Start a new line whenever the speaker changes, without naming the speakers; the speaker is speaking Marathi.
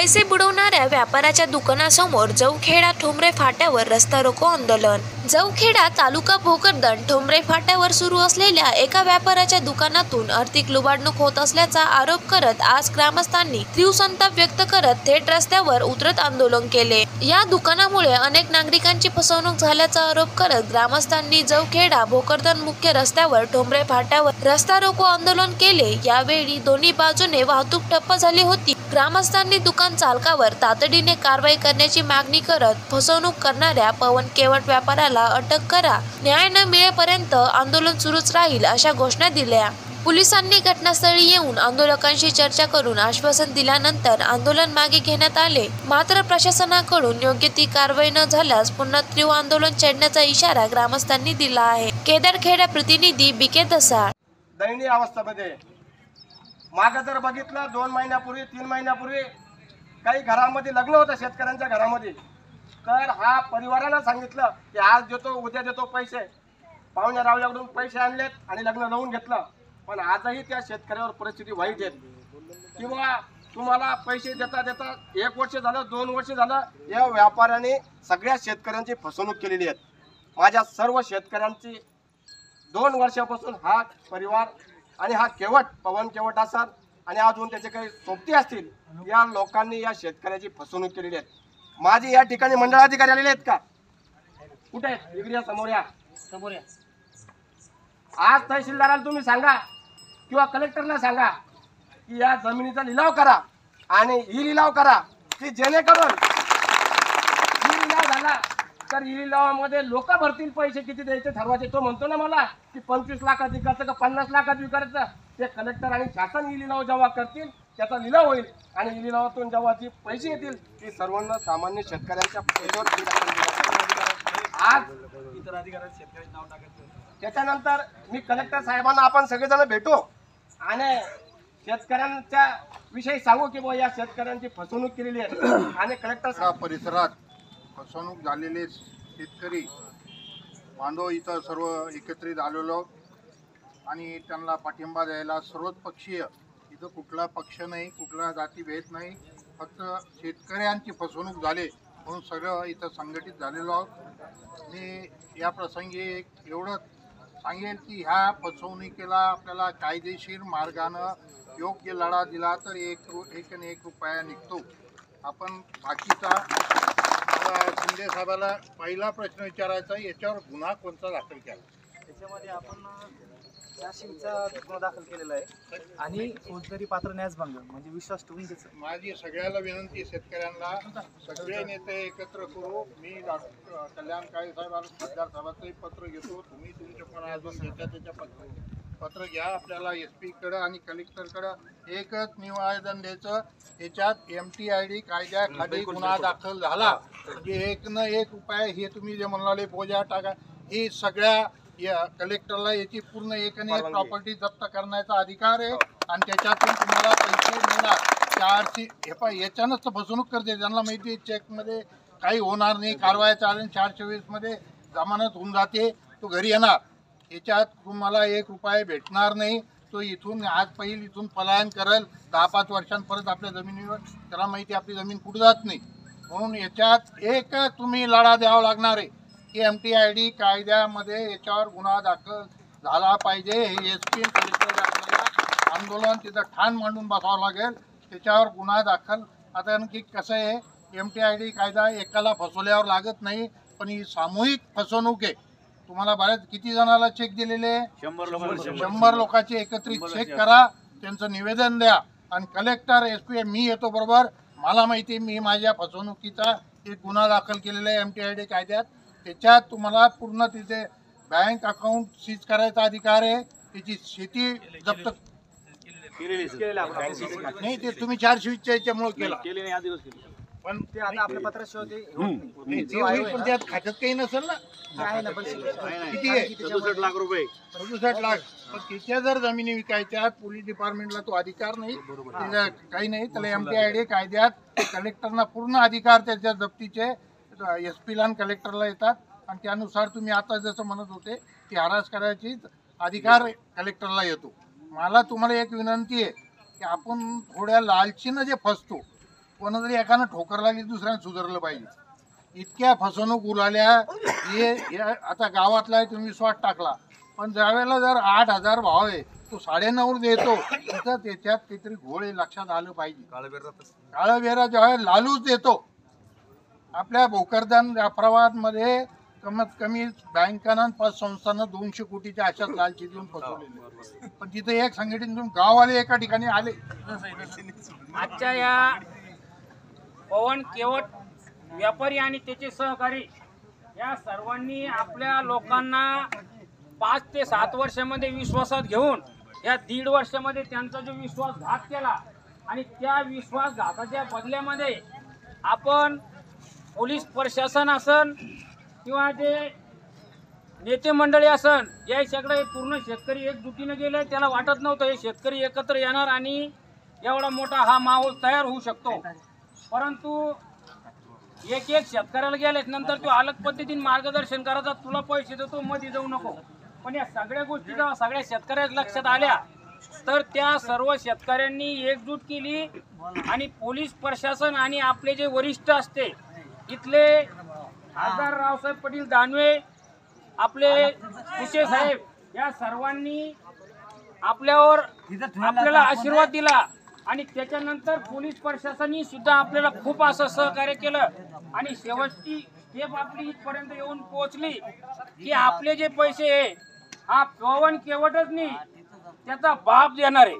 पैसे बुडवणाऱ्या व्यापाऱ्याच्या दुकानासमोर जवखेडा ठोंबरे फाट्यावर रस्ता रोको आंदोलन। जवखेडा तालुका भोकरदन ठोंबरे फाट्यावर सुरू असलेल्या एका व्यापाऱ्याच्या दुकानातून आर्थिक लुबाडणूक होत असल्याचा आरोप करत आज ग्रामस्थांनी तीव्र संताप व्यक्त करत थेट रस्त्यावर उतरत आंदोलन केले। या दुकानामुळे अनेक नागरिकांची फसवणूक झाल्याचा आरोप करत ग्रामस्थांनी जवखेडा भोकरदन मुख्य रस्त्यावर ठोंबरे फाट्यावर रस्ता रोको आंदोलन केले। यावेळी दोन्ही बाजूने वाहतूक ठप्प झाली होती। ग्रामस्थांनी दुकान चालकावर तातडीने कारवाई करण्याची मागणी करत फसवणूक करणाऱ्या पवन केवट व्यापाऱ्याला अटक करा, न्याय न मिळेपर्यंत आंदोलन सुरूच राहील अशा घोषणा दिल्या। पोलिसांनी घटनास्थळी येऊन आंदोलकांशी चर्चा करून आश्वासन दिल्यानंतर आंदोलन मागे घेण्यात आले। मात्र प्रशासनाकडून योग्य ती कारवाई न झाल्यास पुन्हा तीव्र आंदोलन छेडण्याचा इशारा ग्रामस्थांनी दिला आहे। केदारखेडा प्रतिनिधी बीके दसाळ।
दयनीय अवस्थेमध्ये मागे जर बघितलं 2 महिन्यापूर्वी 3 महिन्यापूर्वी काही घरामध्ये लग्न होतं शेतकऱ्यांच्या घरामध्ये, तर हा परिवाराला सांगितलं की आज देतो उद्या देतो पैसे, पाहुण्या रावल्याकडून पैसे आणलेत आणि लग्न लावून घेतलं, पण आजही त्या शेतकऱ्यावर परिस्थिती वाईट आहे। किंवा तुम्हाला पैसे देता देता 1 वर्ष झालं 2 वर्ष झालं या व्यापाऱ्याने सगळ्या शेतकऱ्यांची फसवणूक केलेली आहे। माझ्या सर्व शेतकऱ्यांची 2 वर्षापासून हा परिवार आणि हा केवट पवन केवट असाल आणि अजून त्याचे काही सोबती असतील, या लोकांनी या शेतकऱ्याची फसवणूक केलेली आहे। माझी या ठिकाणी मंडळ अधिकारी आलेले आहेत का? कुठे आहेत? इकडे समोर या, समोर या। आज तहसीलदाराला तुम्ही सांगा किंवा कलेक्टरला सांगा की या जमिनीचा लिलाव करा आणि ही लिलाव करा की जेणेकरून ही लिलाव झाला तर ई लिलावामध्ये लोक भरतील, पैसे किती द्यायचे ठरवायचे। तो म्हणतो ना मला की 25 लाखात विकायचं का 50 लाखात विकायचं, ते कलेक्टर आणि शासन ई लिलाव जेव्हा करतील त्याचा लिलाव होईल आणि ई लिलावातून जेव्हा जे पैसे येतील ते सर्वांना सामान्य शेतकऱ्यांच्या आज इतर अधिकाऱ्यांना शेतकऱ्याचे नाव टाकायचं। त्याच्यानंतर मी कलेक्टर साहेबांना आपण सगळेजण भेटू आणि शेतकऱ्यांच्या विषयी सांगू की या शेतकऱ्यांची फसवणूक केलेली आहे आणि कलेक्टर
परिसरात फसवणूक झालेले शेतकरी बांधव इथं सर्व एकत्रित आलेलो आणि त्यांना पाठिंबा द्यायला सर्वच पक्षीय, इथं कुठला पक्ष नाही, कुठला जातीभेद नाही, फक्त शेतकऱ्यांची फसवणूक झाली म्हणून सगळं इथं संघटित झालेलो आहोत। मी या प्रसंगी एवढं सांगेल की ह्या फसवणुकीला आपल्याला कायदेशीर मार्गानं योग्य लढा दिला तर एक रुपया निघतो। आपण बाकीचा शिंदे साहेबाला पहिला प्रश्न विचारायचा, याच्यावर गुन्हा कोणता दाखल केला?
त्याच्यामध्ये आपण 400चा गुन्हा दाखल केलेला आहे आणि फौजदारी पात्र न्यासभंग म्हणजे विश्वास ठेवून त्याचं।
माझी सगळ्याला विनंती, शेतकऱ्यांना सगळे नेते एकत्र करू। मी कल्याण काळे साहेबांना खासदार साहेबांचंही पत्र घेतो, तुम्ही तुमचे पण अजून त्याच्या पत्र घ्या। आपल्याला SP कडे आणि कलेक्टरकडे एकच निवेदन द्यायचं, याच्यात MTID कायद्याखाली गुन्हा दाखल झाला म्हणजे 1 रुपया हे तुम्ही जे म्हणाले बोजा टाका, ही सगळ्या या कलेक्टरला याची पूर्ण एक प्रॉपर्टी जप्त करण्याचा अधिकार आहे आणि त्याच्यातून तुम्हाला पैसे मिळणार। 400 याच्यानंच फसवणूक करते, त्यांना माहिती आहे चेकमध्ये काही होणार नाही, कारवाई चालेल, 424 मध्ये जमानत होऊन जाते, तो घरी येणार, याच्यात तुम्हाला 1 रुपया भेटणार नाही। तो इथून इथून पलायन करेल 10-5 वर्षांपर्यंत आपल्या जमिनीवर, त्याला माहिती आपली जमीन कुठं जात नाही। म्हणून याच्यात एक तुम्ही लढा द्यावा लागणार आहे की MTID कायद्यामध्ये याच्यावर गुन्हा दाखल झाला पाहिजे। हे SP कलेक्टर आपल्याला आंदोलन तिथं ठाण मांडून बसावं लागेल, त्याच्यावर गुन्हा दाखल। आता आणखी कसं आहे, MTID कायदा एकाला फसवल्यावर लागत नाही, पण ही सामूहिक फसवणूक आहे। तुम्हाला बऱ्याच किती जणाला चेक दिलेले? 100 लोकांचे एकत्रित चेक करा, त्यांचं निवेदन द्या आणि कलेक्टर SP मी येतो बरोबर, मला माहिती मी माझ्या फसवणुकीचा एक गुन्हा दाखल केलेला आहे MTID कायद्यात, त्याच्यात तुम्हाला पूर्ण तिथे बँक अकाउंट सीज करायचा अधिकार आहे, त्याची शेती जप्त नाही, ते तुम्ही 420च्या याच्यामुळे केलं, पण
ते आता आपल्या पत्राशिवाय
पण त्यात खात्यात काही नसेल ना, किती आहे?
67 लाख रुपये।
67 लाख, पण तिच्या जर जमिनी विकायच्या पोलीस डिपार्टमेंटला तो अधिकार नाही, काही नाही, त्याला MTID कायद्यात कलेक्टरना पूर्ण अधिकार त्याच्या जप्तीचे SP ला आणि कलेक्टरला येतात आणि त्यानुसार तुम्ही आता जसं म्हणत होते की हरास करायची अधिकार कलेक्टरला येतो। मला तुम्हाला एक विनंती आहे की आपण थोड्या लालचीनं जे फसतो, कोणातरी एकानं ठोकर लागली दुसऱ्यानं सुधारलं पाहिजे. इतक्या फसवणूक उलाल्या आता गावातला आहे तुम्ही विश्वास टाकला, पण ज्यावेळेला जर 8,000 भाव आहे तो 9.5 देतो, तिथं त्याच्यात काहीतरी घोळे लक्षात आलं पाहिजे. काळा बेरा ज्यावेळेस लालूच देतो, आपल्या भोकरदन जाफराबादमध्ये कमीत कमी बँकांना पतसंस्थांना 200 कोटीच्या अशाच लालची देऊन फसवलेले, पण तिथे एक संघटनेतून गाववाले एका ठिकाणी आले.
आजच्या या पवन केवट व्यापारी आणि त्याचे सहकारी या सर्वांनी आपल्या लोकांना 5 ते 7 वर्षामध्ये विश्वासात घेऊन या 1.5 वर्षामध्ये त्यांचा जो विश्वासघात केला आणि त्या विश्वासघाताच्या बदल्यामध्ये आपण पोलीस प्रशासन असन किंवा जे नेते मंडळी असन, या सगळे पूर्ण शेतकरी एकजुटीने गेले. त्याला वाटत नव्हतं हे शेतकरी एकत्र येणार आणि एवढा मोठा हा माहोल तयार होऊ शकतो, परंतु एक शेतकऱ्याला गेल्याच नंतर तो अलग पद्धतीने मार्गदर्शन करायचा, तुला पैसे देतो मध्ये जाऊ नको. पण या सगळ्या गोष्टी जेव्हा सगळ्या शेतकऱ्याच्या लक्षात आल्या तर त्या सर्व शेतकऱ्यांनी एकजूट केली आणि पोलीस प्रशासन आणि आपले जे वरिष्ठ असते इथले खासदार रावसाहेब पाटील दानवे, आपले कुशे साहेब, या सर्वांनी आपल्याला आशीर्वाद दिला आणि त्याच्यानंतर पोलीस प्रशासनाने सुद्धा आपल्याला खूप असं सहकार्य केलं आणि शेवटची स्टेप आपली इथपर्यंत येऊन पोहोचली की आपले जे पैसे आहे हा पवन केवटच नाही त्याचा बाप देणार आहे.